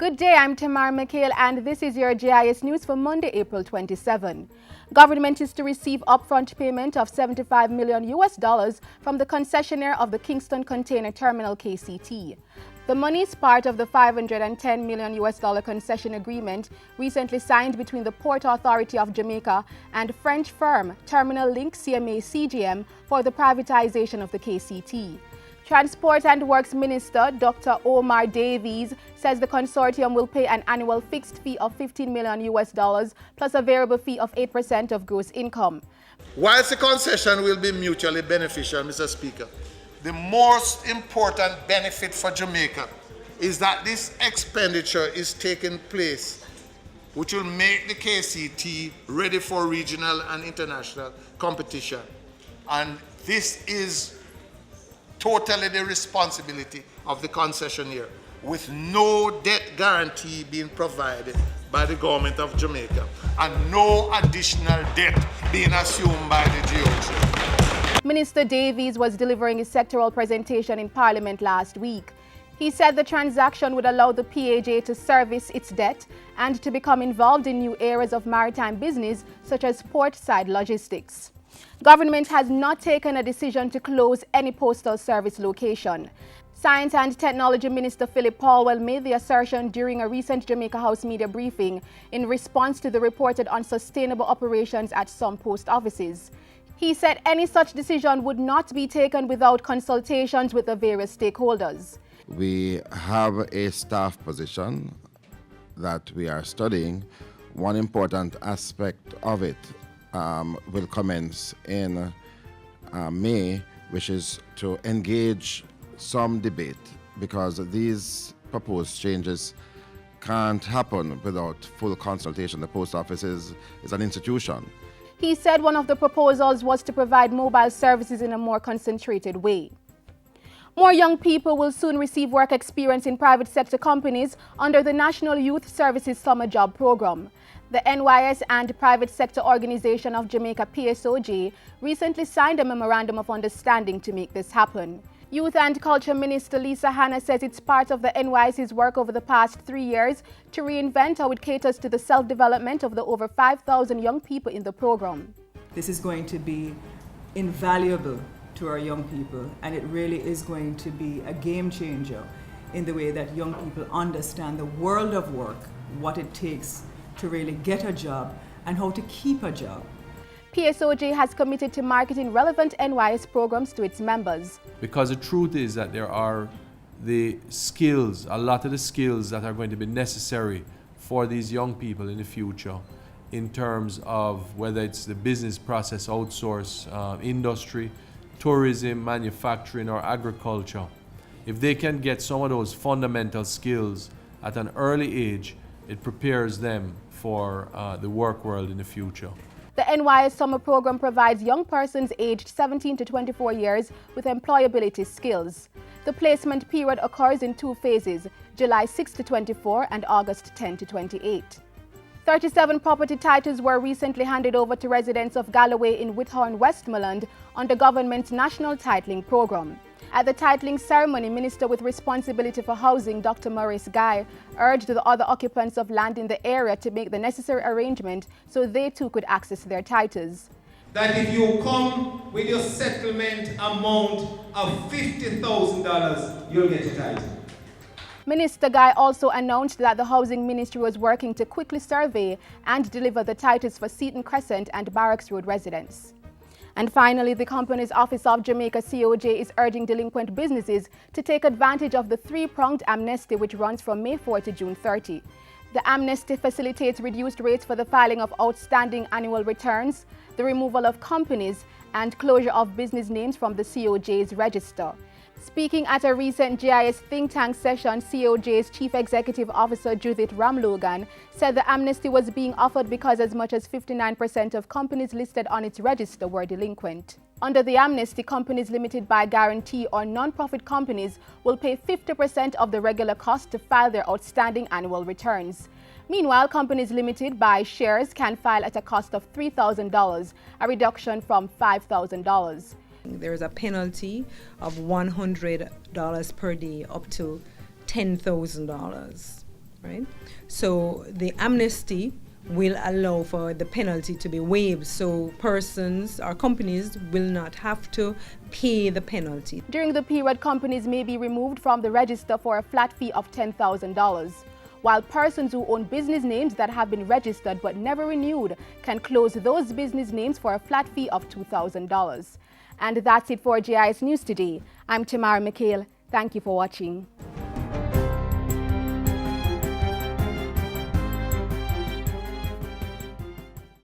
Good day, I'm Tamar McHale and this is your JIS news for Monday, April 27. Government is to receive upfront payment of $75 million from the concessionaire of the Kingston Container Terminal KCT. The money is part of the $510 million concession agreement recently signed between the Port Authority of Jamaica and French firm Terminal Link CMA CGM for the privatization of the KCT. Transport and Works Minister Dr. Omar Davies says the consortium will pay an annual fixed fee of $15 million plus a variable fee of 8% of gross income. Whilst the concession will be mutually beneficial, Mr. Speaker, the most important benefit for Jamaica is that this expenditure is taking place, which will make the KCT ready for regional and international competition. And this is totally the responsibility of the concessionaire, with no debt guarantee being provided by the government of Jamaica and no additional debt being assumed by the GOG. Minister Davies was delivering his sectoral presentation in Parliament last week. He said the transaction would allow the PAJ to service its debt and to become involved in new areas of maritime business such as port-side logistics. Government has not taken a decision to close any postal service location. Science and Technology Minister Philip Paulwell made the assertion during a recent Jamaica House media briefing in response to the reported unsustainable operations at some post offices. He said any such decision would not be taken without consultations with the various stakeholders. We have a staff position that we are studying. One important aspect of it will commence in May, which is to engage some debate, because these proposed changes can't happen without full consultation. The post office is an institution. He said one of the proposals was to provide mobile services in a more concentrated way. More young people will soon receive work experience in private sector companies under the National Youth Services Summer Job Program. The NYS and Private Sector Organization of Jamaica, PSOJ, recently signed a memorandum of understanding to make this happen. Youth and Culture Minister Lisa Hanna says it's part of the NYS's work over the past 3 years to reinvent how it caters to the self-development of the over 5,000 young people in the program. This is going to be invaluable to our young people, and it really is going to be a game changer in the way that young people understand the world of work, what it takes to really get a job and how to keep a job. PSOJ has committed to marketing relevant NYS programs to its members. Because the truth is that there are the skills, a lot of the skills that are going to be necessary for these young people in the future, in terms of whether it's the business process outsource, industry, tourism, manufacturing, or agriculture. If they can get some of those fundamental skills at an early age, it prepares them for the work world in the future. The NYS Summer Program provides young persons aged 17 to 24 years with employability skills. The placement period occurs in 2 phases, July 6 to 24 and August 10 to 28. 37 property titles were recently handed over to residents of Galloway in Whithorn, Westmoreland under government's National Titling Program. At the titling ceremony, Minister with responsibility for housing, Dr. Maurice Guy, urged the other occupants of land in the area to make the necessary arrangement so they too could access their titles. That if you come with your settlement amount of $50,000, you'll get your title. Minister Guy also announced that the Housing Ministry was working to quickly survey and deliver the titles for Seaton Crescent and Barracks Road residents. And finally, the Companies Office of Jamaica COJ is urging delinquent businesses to take advantage of the 3-pronged amnesty which runs from May 4 to June 30. The amnesty facilitates reduced rates for the filing of outstanding annual returns, the removal of companies, and closure of business names from the COJ's register. Speaking at a recent JIS think tank session, COJ's Chief Executive Officer Judith Ramlogan said the amnesty was being offered because as much as 59% of companies listed on its register were delinquent. Under the amnesty, companies limited by guarantee or non-profit companies will pay 50% of the regular cost to file their outstanding annual returns. Meanwhile, companies limited by shares can file at a cost of $3,000, a reduction from $5,000. There is a penalty of $100 per day up to $10,000. right? So the amnesty will allow for the penalty to be waived, so persons or companies will not have to pay the penalty. During the period, companies may be removed from the register for a flat fee of $10,000, while persons who own business names that have been registered but never renewed can close those business names for a flat fee of $2,000. And that's it for JIS News today. I'm Tamara McHale. Thank you for watching.